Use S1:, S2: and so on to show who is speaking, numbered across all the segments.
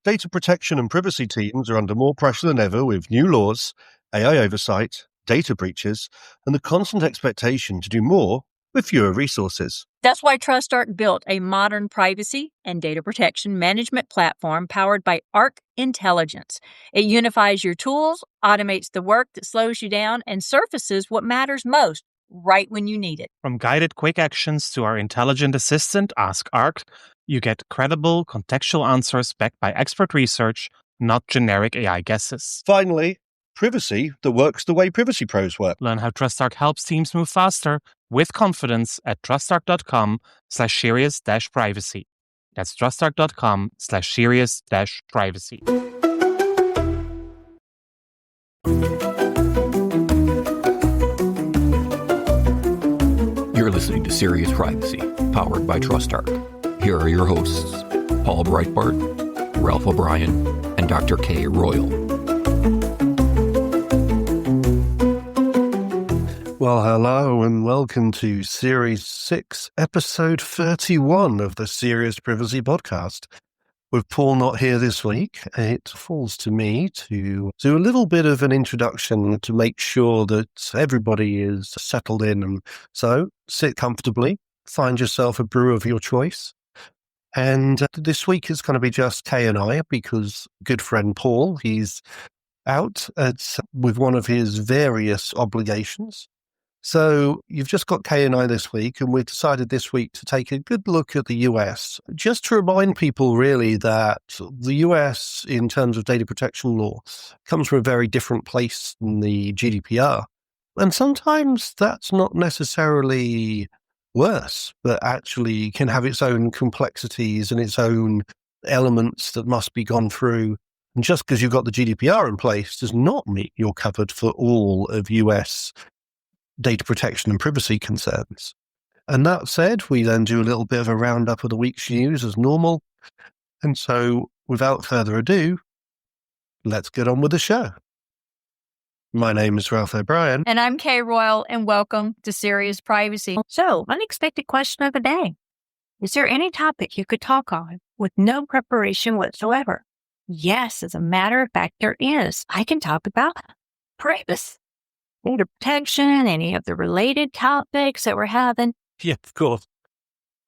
S1: Data protection and privacy teams are under more pressure than ever with new laws, AI oversight, data breaches, and the constant expectation to do more with fewer resources.
S2: That's why TrustArc built a modern privacy and data protection management platform powered by Arc Intelligence. It unifies your tools, automates the work that slows you down, and surfaces what matters most right when you need it.
S3: From guided quick actions to our intelligent assistant, Ask Arc, you get credible, contextual answers backed by expert research, not generic AI guesses.
S1: Finally, privacy that works the way privacy pros work.
S3: Learn how TrustArc helps teams move faster with confidence at trustarc.com/serious-privacy. That's trustarc.com/serious-privacy.
S4: You're listening to Serious Privacy, powered by TrustArc. Here are your hosts, Paul Breitbarth, Ralph O'Brien, and Dr. Kay Royal.
S1: Well, hello and welcome to Series 6, Episode 31 of the Serious Privacy Podcast. With Paul not here this week, it falls to me to do a little bit of an introduction to make sure that everybody is settled in. And so sit comfortably, find yourself a brew of your choice. And this week is going to be just Kay and I, because good friend Paul, he's out with one of his various obligations. So you've just got Kay and I this week, and we've decided this week to take a good look at the US, just to remind people really that the US, in terms of data protection law, comes from a very different place than the GDPR. And sometimes that's not necessarily worse, but actually can have its own complexities and its own elements that must be gone through. And just because you've got the GDPR in place does not mean you're covered for all of US data protection and privacy concerns. And that said, we then do a little bit of a roundup of the week's news as normal. And so, without further ado, let's get on with the show. My name is Ralph O'Brien.
S2: And I'm Kay Royal, and welcome to Serious Privacy. So, unexpected question of the day. Is there any topic you could talk on with no preparation whatsoever? Yes, as a matter of fact, there is. I can talk about privacy, data protection, any of the related topics that we're having.
S1: Yeah, of course.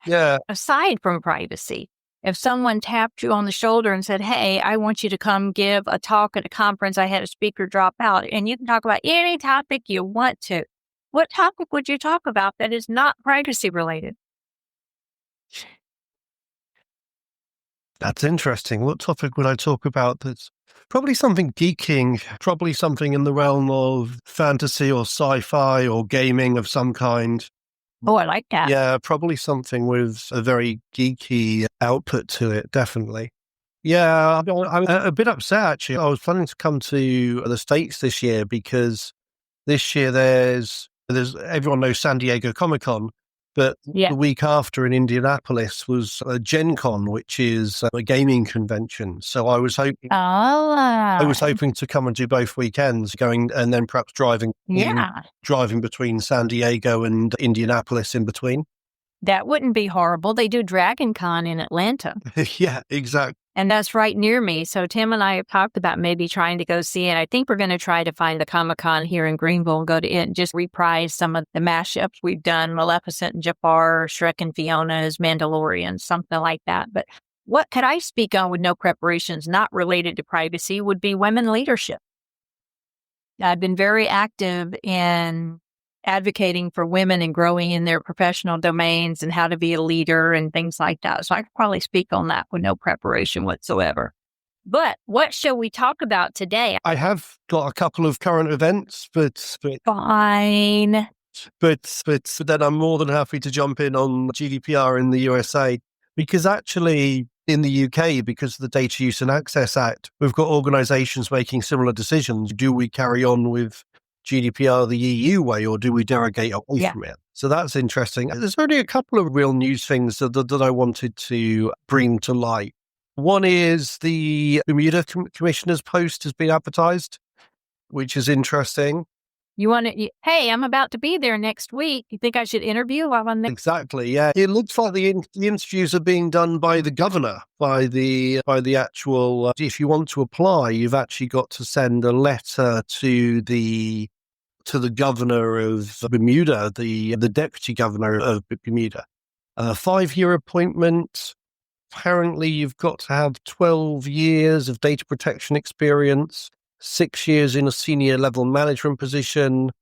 S1: Yeah.
S2: Aside from privacy, if someone tapped you on the shoulder and said, hey, I want you to come give a talk at a conference, I had a speaker drop out, and you can talk about any topic you want to, what topic would you talk about that is not privacy related?
S1: That's interesting. What topic would I talk about that's probably something geeking, probably something in the realm of fantasy or sci-fi or gaming of some kind.
S2: Oh, I like that.
S1: Yeah, probably something with a very geeky output to it, definitely. Yeah, I'm a bit upset, actually. I was planning to come to the States this year because this year there's everyone knows San Diego Comic-Con, but the week after in Indianapolis was Gen Con, which is a gaming convention. So I was hoping to come and do both weekends, going and then perhaps driving between San Diego and Indianapolis in between.
S2: That wouldn't be horrible. They do Dragon Con in Atlanta.
S1: Yeah, exactly.
S2: And that's right near me. So Tim and I have talked about maybe trying to go see it. I think we're going to try to find the Comic-Con here in Greenville and go to it and just reprise some of the mashups we've done, Maleficent and Jafar, Shrek and Fiona's, Mandalorian, something like that. But what could I speak on with no preparations not related to privacy would be women leadership. I've been very active in advocating for women and growing in their professional domains and how to be a leader and things like that. So I could probably speak on that with no preparation whatsoever. But what shall we talk about today?
S1: I have got a couple of current events, but
S2: fine.
S1: But then I'm more than happy to jump in on GDPR in the USA, because actually in the UK, because of the Data Use and Access Act, we've got organisations making similar decisions. Do we carry on with GDPR the EU way, or do we derogate away from it? So that's interesting. There's only a couple of real news things that I wanted to bring to light. One is the Bermuda Commissioner's post has been advertised, which is interesting.
S2: You want to, hey, I'm about to be there next week. You think I should interview while I'm there?
S1: Exactly. Yeah. It looks like the interviews are being done by the governor, by the actual. If you want to apply, you've actually got to send a letter to the governor of Bermuda, the deputy governor of Bermuda. A 5-year appointment. Apparently, you've got to have 12 years of data protection experience, 6 years in a senior level management position.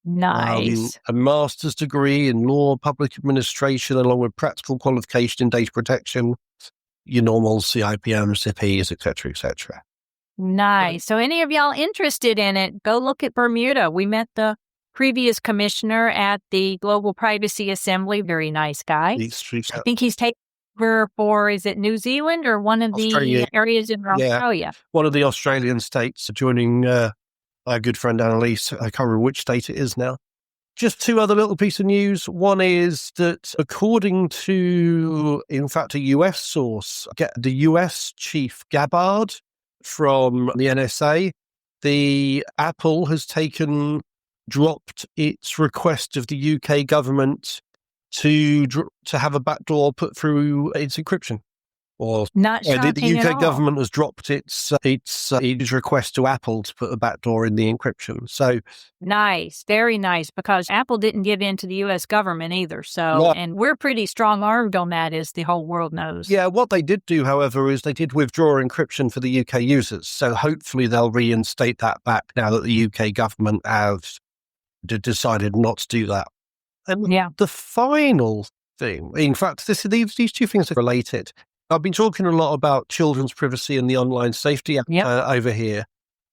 S2: Nice.
S1: A master's degree in law, public administration, along with practical qualification in data protection, your normal CIPM, CPs, etc., etc.
S2: Nice. So any of y'all interested in it, go look at Bermuda. We met the previous commissioner at the Global Privacy Assembly. Very nice guy. I think he's taken over for, is it New Zealand or one of the areas in Australia?
S1: One of the Australian states, joining our good friend Annalise. I can't remember which state it is now. Just 2 other little pieces of news. One is that according to, in fact, a US source, the US chief Gabbard from the NSA, the Apple has dropped its request of the UK government to have a backdoor put through its encryption. Or
S2: not shocking
S1: the UK
S2: at all.
S1: government has dropped its request to Apple to put a backdoor in the encryption. So
S2: nice, very nice, because Apple didn't give in to the U.S. government either. So, and we're pretty strong-armed on that, as the whole world knows.
S1: Yeah, what they did do, however, is they did withdraw encryption for the UK users. So hopefully they'll reinstate that back now that the UK government have decided not to do that. And the final thing, in fact, these 2 things are related. I've been talking a lot about children's privacy and the online safety over here,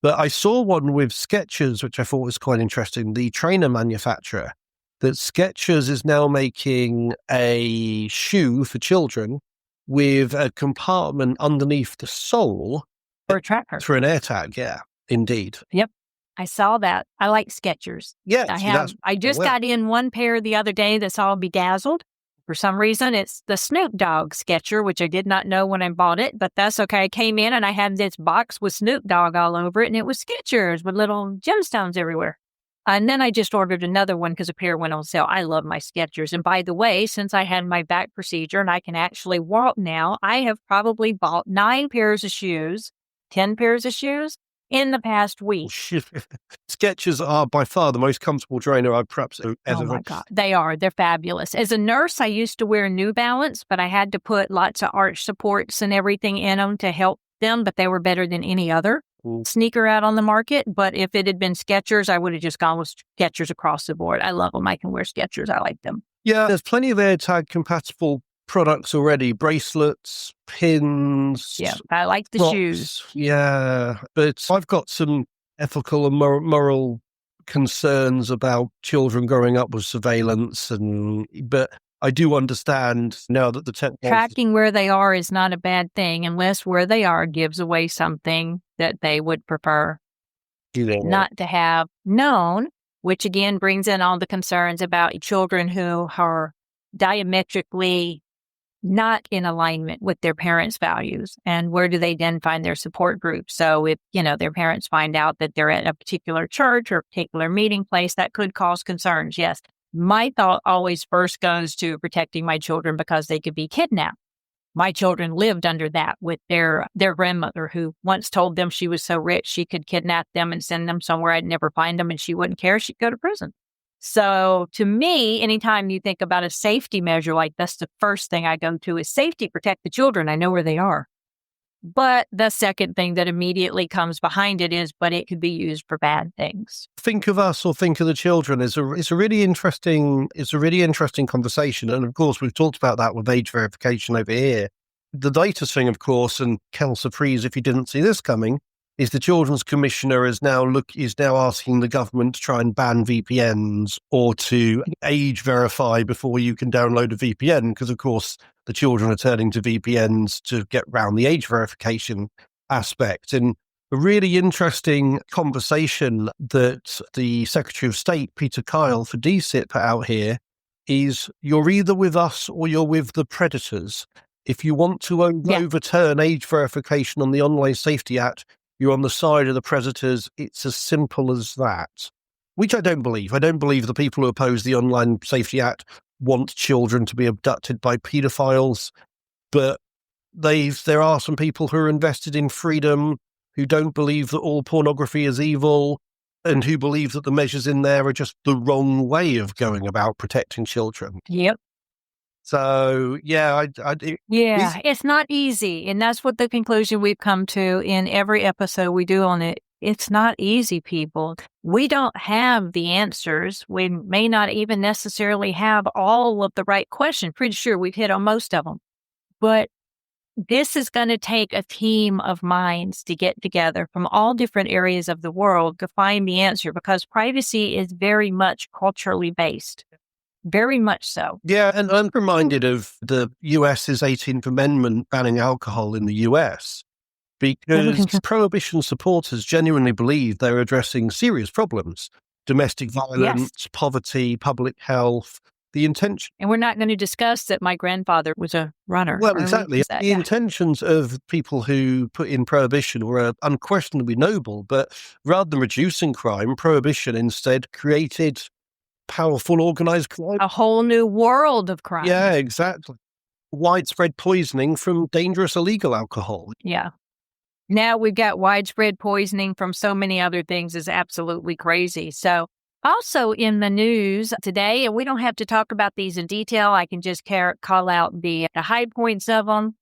S1: but I saw one with Skechers, which I thought was quite interesting, the trainer manufacturer, that Skechers is now making a shoe for children with a compartment underneath the sole.
S2: For a tracker.
S1: For an AirTag, yeah, indeed.
S2: Yep. I saw that. I like Skechers.
S1: Yeah.
S2: I just got in one pair the other day that's all bedazzled. For some reason, it's the Snoop Dogg Sketcher, which I did not know when I bought it, but that's okay. I came in and I had this box with Snoop Dogg all over it, and it was Skechers with little gemstones everywhere. And then I just ordered another one because a pair went on sale. I love my Skechers. And by the way, since I had my back procedure and I can actually walk now, I have probably bought 9 pairs of shoes, 10 pairs of shoes in the past week.
S1: Skechers are by far the most comfortable trainer I've perhaps ever.
S2: Oh my God. They are. They're fabulous. As a nurse, I used to wear New Balance, but I had to put lots of arch supports and everything in them to help them, but they were better than any other sneaker out on the market. But if it had been Skechers, I would have just gone with Skechers across the board. I love them. I can wear Skechers. I like them.
S1: Yeah, there's plenty of AirTag compatible products already, bracelets, pins.
S2: Yeah, I like the shoes.
S1: Yeah, but I've got some ethical and moral concerns about children growing up with surveillance, but I do understand now that the technology...
S2: Tracking where they are is not a bad thing, unless where they are gives away something that they would prefer not to have known, which again brings in all the concerns about children who are diametrically not in alignment with their parents' values. And where do they then find their support group? So if, their parents find out that they're at a particular church or a particular meeting place, that could cause concerns. Yes. My thought always first goes to protecting my children because they could be kidnapped. My children lived under that with their grandmother, who once told them she was so rich she could kidnap them and send them somewhere I'd never find them, and she wouldn't care. She'd go to prison. So to me, anytime you think about a safety measure, like that's the first thing I go to is safety, protect the children. I know where they are. But the second thing that immediately comes behind it is, but it could be used for bad things.
S1: Think of us or think of the children is a really interesting conversation. And of course, we've talked about that with age verification over here. The data thing, of course, and Kel surprise if you didn't see this coming, is the Children's Commissioner is now asking the government to try and ban VPNs or to age verify before you can download a VPN, because of course the children are turning to VPNs to get around the age verification aspect. And a really interesting conversation that the Secretary of State, Peter Kyle, for DCIP put out here is, you're either with us or you're with the predators. If you want to overturn age verification on the Online Safety Act, you're on the side of the predators. It's as simple as that. which I don't believe. I don't believe the people who oppose the Online Safety Act want children to be abducted by paedophiles, but there are some people who are invested in freedom, who don't believe that all pornography is evil, and who believe that the measures in there are just the wrong way of going about protecting children.
S2: Yep.
S1: So, yeah,
S2: it's not easy. And that's what the conclusion we've come to in every episode we do on it. It's not easy, people. We don't have the answers. We may not even necessarily have all of the right questions. Pretty sure we've hit on most of them. But this is going to take a team of minds to get together from all different areas of the world to find the answer, because privacy is very much culturally based. Very much so.
S1: Yeah, and I'm reminded of the US's 18th Amendment banning alcohol in the US, because prohibition supporters genuinely believe they're addressing serious problems: domestic violence, poverty, public health. The intention.
S2: And we're not going to discuss that my grandfather was a runner.
S1: Well, exactly. The intentions of people who put in prohibition were unquestionably noble, but rather than reducing crime, prohibition instead created powerful organized crime.
S2: A whole new world of crime.
S1: Yeah, exactly. Widespread poisoning from dangerous illegal alcohol.
S2: Yeah. Now we've got widespread poisoning from so many other things is absolutely crazy. So also in the news today, and we don't have to talk about these in detail. I can just call out the high points of them.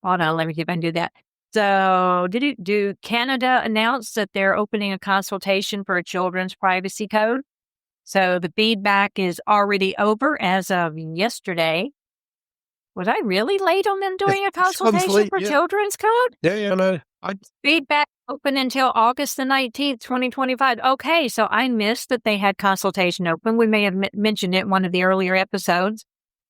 S2: Hold on, let me see if I can do that. So do Canada announce that they're opening a consultation for a children's privacy code? So the feedback is already over as of yesterday. Was I really late on them doing a consultation for children's code?
S1: Yeah, no.
S2: Feedback open until August the 19th, 2025. Okay, so I missed that they had consultation open. We may have mentioned it in one of the earlier episodes.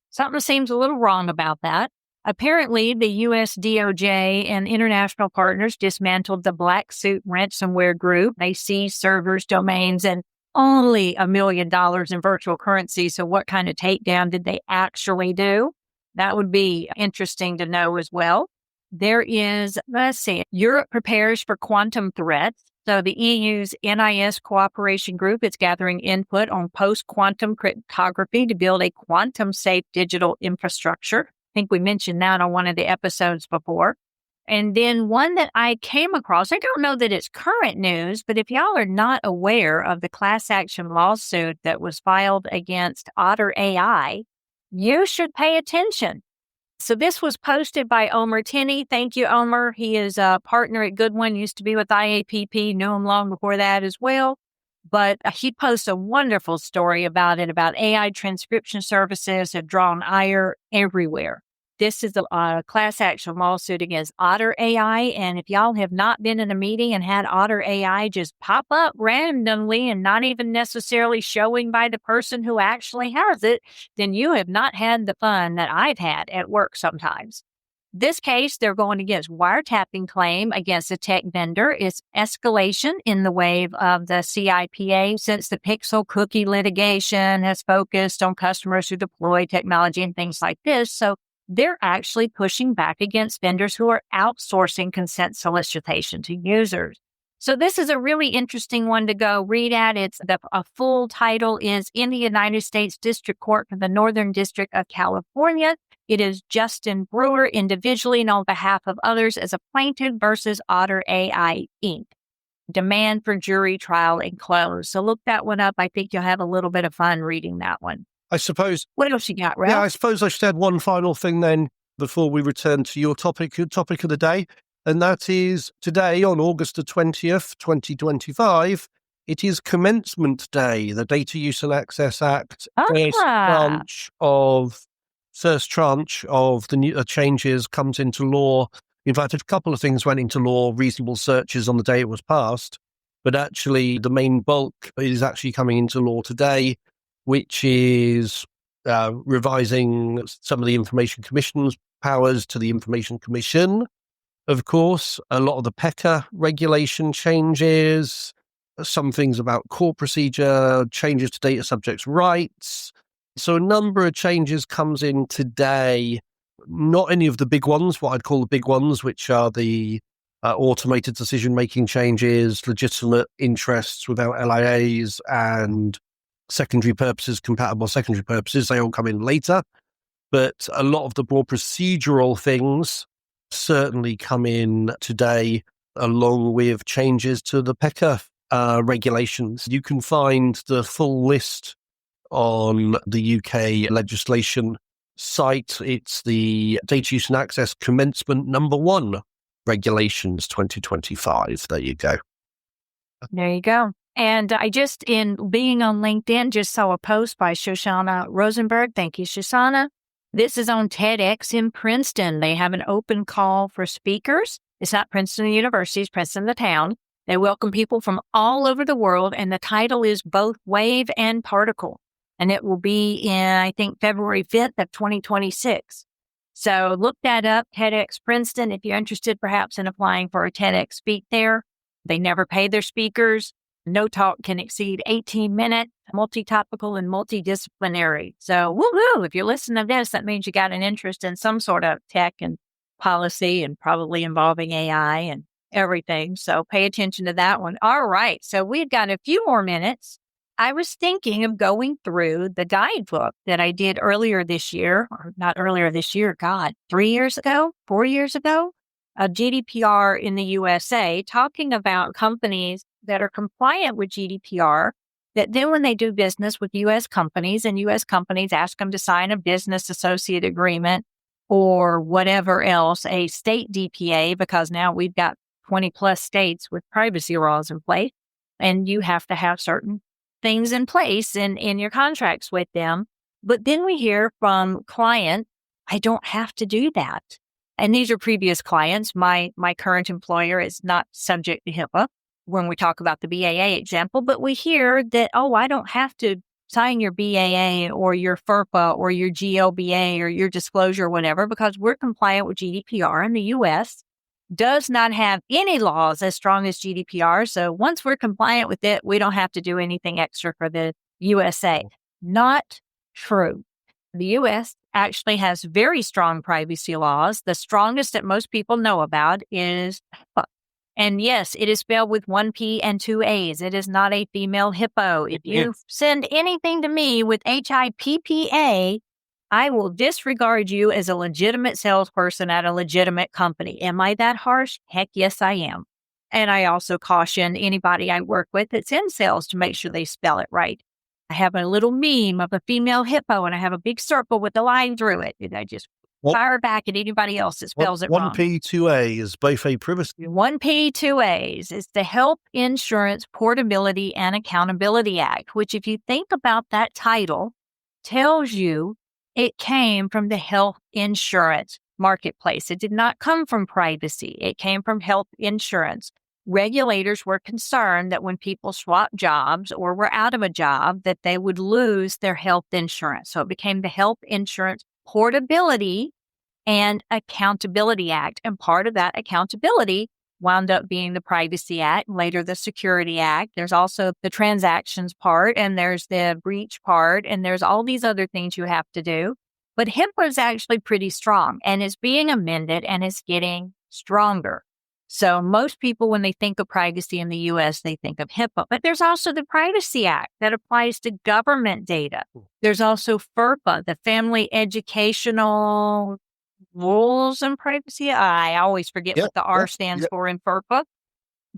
S2: Something seems a little wrong about that. Apparently, the U.S. DOJ and international partners dismantled the Black Suit ransomware group. They seized servers, domains, and only $1 million in virtual currency. So what kind of takedown did they actually do? That would be interesting to know as well. There is, Europe prepares for quantum threats. So the EU's NIS cooperation group is gathering input on post-quantum cryptography to build a quantum-safe digital infrastructure. I think we mentioned that on one of the episodes before. And then one that I came across, I don't know that it's current news, but if y'all are not aware of the class action lawsuit that was filed against Otter AI, you should pay attention. So this was posted by Omer Tinney. Thank you, Omer. He is a partner at Goodwin, used to be with IAPP, knew him long before that as well. But he posts a wonderful story about it, about AI transcription services have drawn ire everywhere. This is a class action lawsuit against Otter AI. And if y'all have not been in a meeting and had Otter AI just pop up randomly and not even necessarily showing by the person who actually has it, then you have not had the fun that I've had at work sometimes. This case, they're going against wiretapping claim against a tech vendor. It's escalation in the wave of the CIPA since the Pixel cookie litigation has focused on customers who deploy technology and things like this. So they're actually pushing back against vendors who are outsourcing consent solicitation to users. So this is a really interesting one to go read at. A full title is In the United States District Court for the Northern District of California. It is Justin Brewer individually and on behalf of others as a plaintiff versus Otter AI Inc. Demand for jury trial enclosed. So look that one up. I think you'll have a little bit of fun reading that one.
S1: I suppose.
S2: What else you got, Ralph?
S1: Yeah, I suppose I should add one final thing then before we return to your topic of the day. And that is today on August the 20th, 2025, it is Commencement Day, the Data Use and Access Act. First tranche of the new changes comes into law. In fact, a couple of things went into law, reasonable searches on the day it was passed. But actually, the main bulk is actually coming into law today, which is revising some of the Information Commission's powers to the Information Commission. Of course, a lot of the PECA regulation changes, some things about court procedure, changes to data subjects' rights. So a number of changes comes in today. Not any of the big ones, what I'd call the big ones, which are the automated decision-making changes, legitimate interests without LIAs, and secondary purposes, compatible secondary purposes. They all come in later. But a lot of the more procedural things certainly come in today, along with changes to the PECA regulations. You can find the full list on the UK legislation site. It's the Data Use and Access Commencement Number 1 Regulations 2025. There you go.
S2: There you go. And I just, in being on LinkedIn, just saw a post by Shoshana Rosenberg. Thank you, Shoshana. This is on TEDx in Princeton. They have an open call for speakers. It's not Princeton University, it's Princeton, the town. They welcome people from all over the world, and the title is Both Wave and Particle. And it will be in, I think, February 5th of 2026. So look that up, TEDx Princeton, if you're interested perhaps in applying for a TEDx speak there. They never pay their speakers. No talk can exceed 18 minutes, multi-topical and multidisciplinary. So woo-hoo, if you're listening to this, that means you got an interest in some sort of tech and policy and probably involving AI and everything. So pay attention to that one. All right. So we've got a few more minutes. I was thinking of going through the guidebook that I did earlier this year, or not earlier this year, 4 years ago, of GDPR in the USA, talking about companies that are compliant with GDPR, that then when they do business with U.S. companies and U.S. companies ask them to sign a business associate agreement or whatever else, a state DPA, because now we've got 20 plus states with privacy laws in place, and you have to have certain things in place in your contracts with them. But then we hear from clients, I don't have to do that. And these are previous clients. My current employer is not subject to HIPAA when we talk about the BAA example, but we hear that, oh, I don't have to sign your BAA or your FERPA or your GLBA or your disclosure or whatever, because we're compliant with GDPR, and the U.S. does not have any laws as strong as GDPR. So once we're compliant with it, we don't have to do anything extra for the USA. Not true. The U.S. actually has very strong privacy laws. The strongest that most people know about is HIPAA. And yes, it is spelled with 1 P and 2 A's. It is not a female hippo. If you send anything to me with HIPPA, I will disregard you as a legitimate salesperson at a legitimate company. Am I that harsh? Heck yes, I am. And I also caution anybody I work with that's in sales to make sure they spell it right. I have a little meme of a female hippo, and I have a big circle with a line through it. And I just fire back at anybody else that spells it wrong.
S1: 1P, 2A is both a privacy.
S2: 1P, 2A's is the Health Insurance Portability and Accountability Act, which, if you think about that title, tells you it came from the health insurance marketplace. It did not come from privacy. It came from health insurance. Regulators were concerned that when people swapped jobs or were out of a job, that they would lose their health insurance. So it became the Health Insurance Portability and Accountability Act. And part of that accountability wound up being the Privacy Act, later the Security Act. There's also the transactions part, and there's the breach part, and there's all these other things you have to do. But HIPAA is actually pretty strong and is being amended and is getting stronger. So most people, when they think of privacy in the U.S., they think of HIPAA. But there's also the Privacy Act that applies to government data. There's also FERPA, the Family Educational Rules and Privacy. I always forget what the R stands for in FERPA.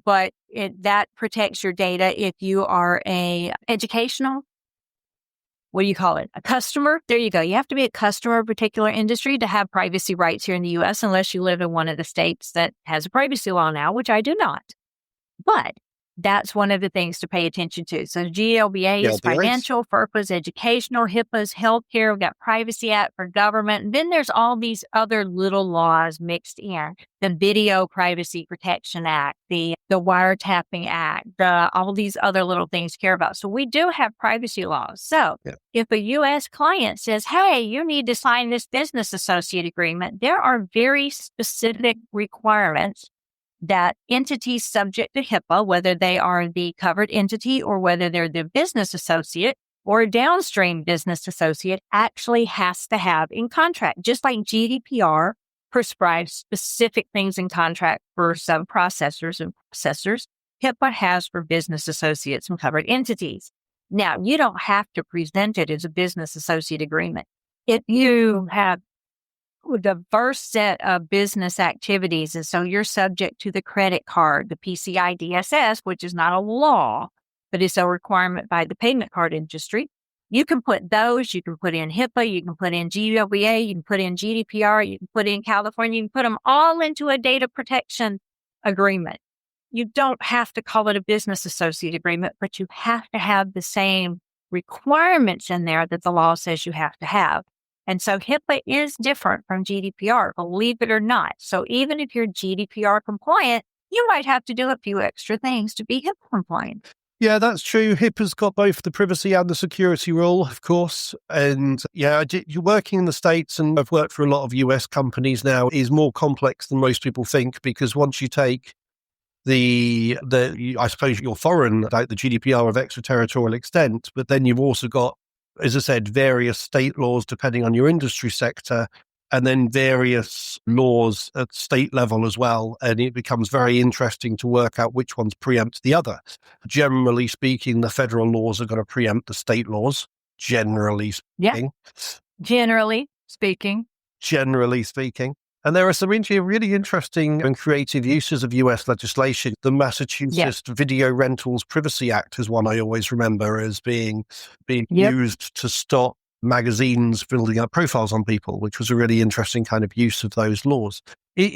S2: But that protects your data if you are a educational, what do you call it? A customer? There you go. You have to be a customer of a particular industry to have privacy rights here in the U.S. unless you live in one of the states that has a privacy law now, which I do not. But that's one of the things to pay attention to. So GLBA is financial, FERPA is educational, HIPAA is healthcare. We've got Privacy Act for government. And then there's all these other little laws mixed in. The Video Privacy Protection Act, the Wiretapping Act, all these other little things to care about. So we do have privacy laws. So if a U.S. client says, hey, you need to sign this business associate agreement, there are very specific requirements that entities subject to HIPAA, whether they are the covered entity or whether they're the business associate or a downstream business associate, actually has to have in contract. Just like GDPR prescribe specific things in contract for sub-processors and processors. HIPAA has for business associates and covered entities. Now, you don't have to present it as a business associate agreement. If you have a diverse set of business activities, and so you're subject to the credit card, the PCI DSS, which is not a law, but it's a requirement by the payment card industry. You can put those, you can put in HIPAA, you can put in GWA, you can put in GDPR, you can put in California, you can put them all into a data protection agreement. You don't have to call it a business associate agreement, but you have to have the same requirements in there that the law says you have to have. And so HIPAA is different from GDPR, believe it or not. So even if you're GDPR compliant, you might have to do a few extra things to be HIPAA compliant.
S1: Yeah, that's true. HIPAA's got both the privacy and the security rule, of course. And yeah, you're working in the States, and I've worked for a lot of US companies now, is more complex than most people think, because once you take I suppose your foreign, like the GDPR of extraterritorial extent, but then you've also got, as I said, various state laws depending on your industry sector, and then various laws at state level as well. And it becomes very interesting to work out which ones preempt the other. Generally speaking, the federal laws are going to preempt the state laws, generally speaking.
S2: Generally speaking.
S1: And there are some really interesting and creative uses of US legislation. The Massachusetts Video Rentals Privacy Act is one I always remember as being used to stop magazines building up profiles on people, which was a really interesting kind of use of those laws.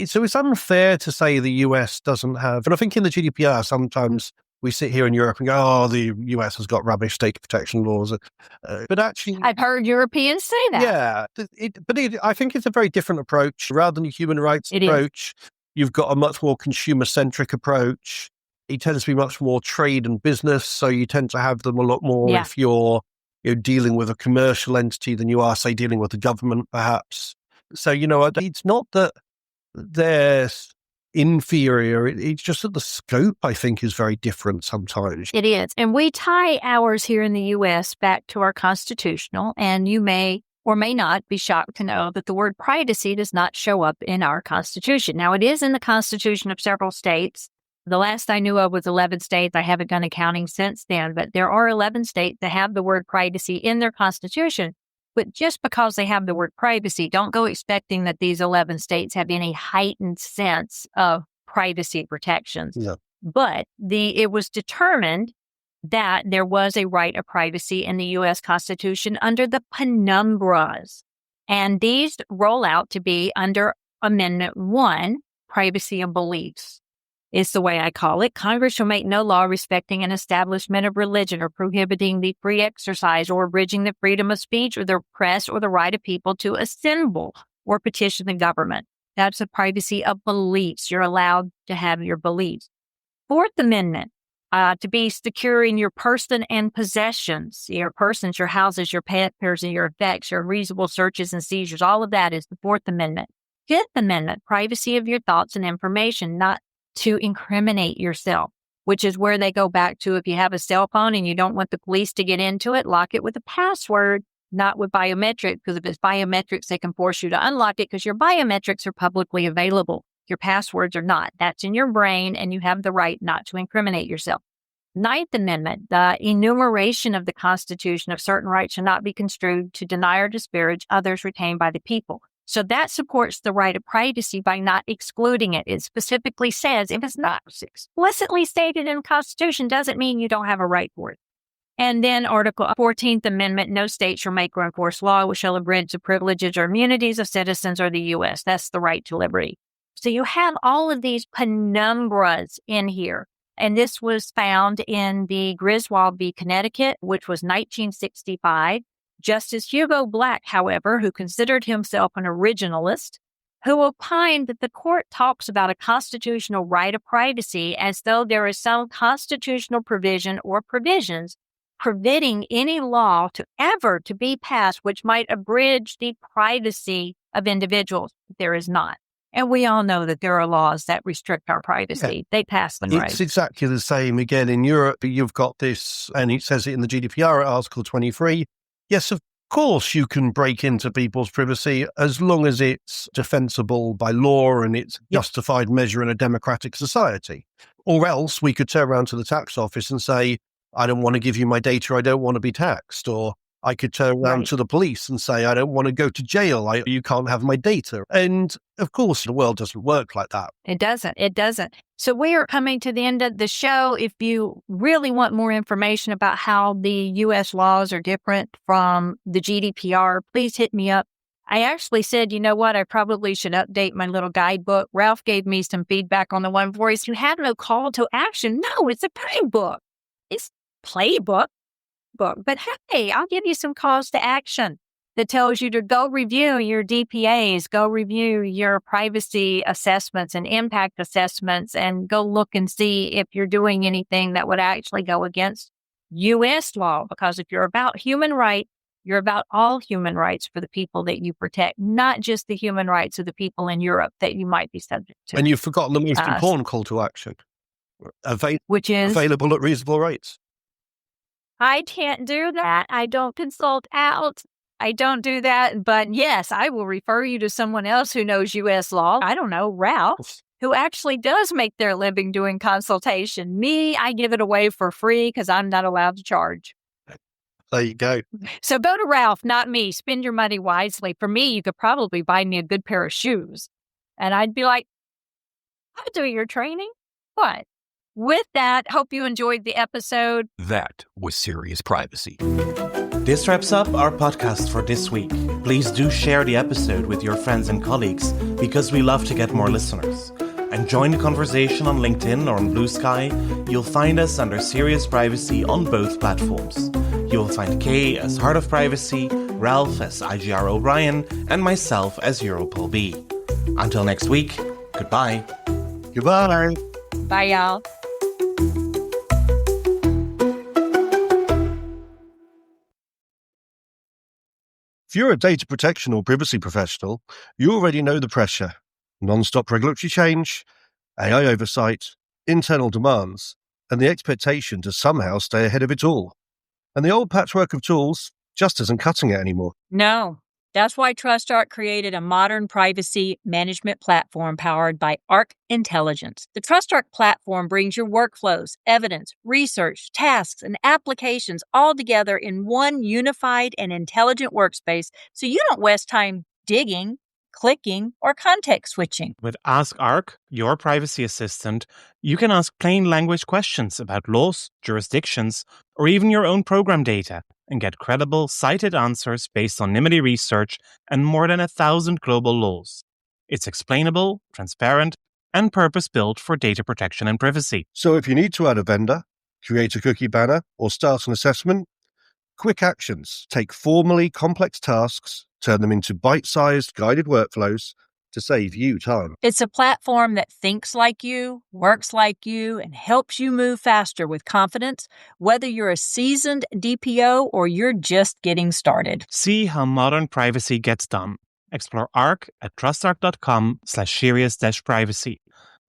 S1: So it's unfair to say the US doesn't have, and I think in the GDPR, sometimes we sit here in Europe and go, oh, the US has got rubbish data protection laws. But actually,
S2: I've heard Europeans say that.
S1: Yeah, I think it's a very different approach. Rather than a human rights approach, you've got a much more consumer-centric approach. It tends to be much more trade and business, so you tend to have them a lot more if you're dealing with a commercial entity than you are, say, dealing with the government, perhaps. So, it's not that they're inferior. It's just that the scope, I think, is very different sometimes.
S2: It is. And we tie ours here in the U.S. back to our constitutional, and you may or may not be shocked to know that the word privacy does not show up in our Constitution. Now, it is in the Constitution of several states. The last I knew of was 11 states. I haven't done accounting since then, but there are 11 states that have the word privacy in their Constitution. But just because they have the word privacy, don't go expecting that these 11 states have any heightened sense of privacy protections.
S1: Yeah.
S2: But it was determined that there was a right of privacy in the U.S. Constitution under the penumbras. And these roll out to be under Amendment 1, privacy of beliefs. Is the way I call it. Congress shall make no law respecting an establishment of religion or prohibiting the free exercise or abridging the freedom of speech or the press or the right of people to assemble or petition the government. That's the privacy of beliefs. You're allowed to have your beliefs. Fourth Amendment, to be secure in your person and possessions, your persons, your houses, your papers, and your effects, your reasonable searches and seizures. All of that is the Fourth Amendment. Fifth Amendment, privacy of your thoughts and information, not to incriminate yourself, which is where they go back to if you have a cell phone and you don't want the police to get into it, lock it with a password, not with biometrics, because if it's biometrics, they can force you to unlock it because your biometrics are publicly available. Your passwords are not. That's in your brain, and you have the right not to incriminate yourself. Ninth Amendment, the enumeration of the Constitution of certain rights shall not be construed to deny or disparage others retained by the people. So that supports the right of privacy by not excluding it. It specifically says if it's not explicitly stated in the Constitution, doesn't mean you don't have a right for it. And then Article 14th Amendment, no state shall make or enforce law which shall abridge the privileges or immunities of citizens or the U.S. That's the right to liberty. So you have all of these penumbras in here. And this was found in the Griswold v. Connecticut, which was 1965. Justice Hugo Black, however, who considered himself an originalist, who opined that the court talks about a constitutional right of privacy as though there is some constitutional provision or provisions preventing any law to be passed which might abridge the privacy of individuals. There is not. And we all know that there are laws that restrict our privacy. Yeah. They pass them right.
S1: It's exactly the same. Again, in Europe, you've got this, and it says it in the GDPR at Article 23. Yes, of course, you can break into people's privacy as long as it's defensible by law and it's justified measure in a democratic society. Or else we could turn around to the tax office and say, I don't want to give you my data, I don't want to be taxed. Or I could turn around to the police and say, I don't want to go to jail, you can't have my data. And of course, the world doesn't work like that.
S2: It doesn't. So we are coming to the end of the show. If you really want more information about how the U.S. laws are different from the GDPR, please hit me up. I actually said, you know what, I probably should update my little guidebook. Ralph gave me some feedback on the one for us. You had no call to action. No, it's a playbook. It's playbook. But hey, I'll give you some calls to action that tells you to go review your DPAs, go review your privacy assessments and impact assessments, and go look and see if you're doing anything that would actually go against U.S. law. Because if you're about human rights, you're about all human rights for the people that you protect, not just the human rights of the people in Europe that you might be subject to.
S1: And you've forgotten the most important call to action,
S2: which is
S1: available at reasonable rates.
S2: I can't do that. I don't consult out. I don't do that. But yes, I will refer you to someone else who knows U.S. law. I don't know, Ralph, who actually does make their living doing consultation. Me, I give it away for free because I'm not allowed to charge.
S1: There you go.
S2: So go to Ralph, not me. Spend your money wisely. For me, you could probably buy me a good pair of shoes. And I'd be like, I'll do your training. What? With that, hope you enjoyed the episode.
S4: That was Serious Privacy.
S3: This wraps up our podcast for this week. Please do share the episode with your friends and colleagues because we love to get more listeners. And join the conversation on LinkedIn or on Blue Sky. You'll find us under Serious Privacy on both platforms. You'll find Kay as Heart of Privacy, Ralph as IGR O'Brien, and myself as Europol B. Until next week, goodbye.
S1: Goodbye.
S2: Bye, y'all.
S1: If you're a data protection or privacy professional, you already know the pressure. Non-stop regulatory change, AI oversight, internal demands, and the expectation to somehow stay ahead of it all. And the old patchwork of tools just isn't cutting it anymore.
S5: No. That's why TrustArc created a modern privacy management platform powered by Arc Intelligence. The TrustArc platform brings your workflows, evidence, research, tasks, and applications all together in one unified and intelligent workspace so you don't waste time digging, clicking, or context switching.
S3: With Ask Arc, your privacy assistant, you can ask plain language questions about laws, jurisdictions, or even your own program data, and get credible, cited answers based on NIMBY research and more than 1,000 global laws. It's explainable, transparent, and purpose-built for data protection and privacy.
S1: So if you need to add a vendor, create a cookie banner, or start an assessment, quick actions take formally complex tasks, turn them into bite-sized guided workflows to save you time.
S5: It's a platform that thinks like you, works like you, and helps you move faster with confidence, whether you're a seasoned DPO or you're just getting started.
S3: See how modern privacy gets done. Explore Arc at trustarc.com/serious-privacy.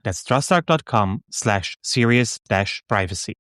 S3: That's trustarc.com/serious-privacy.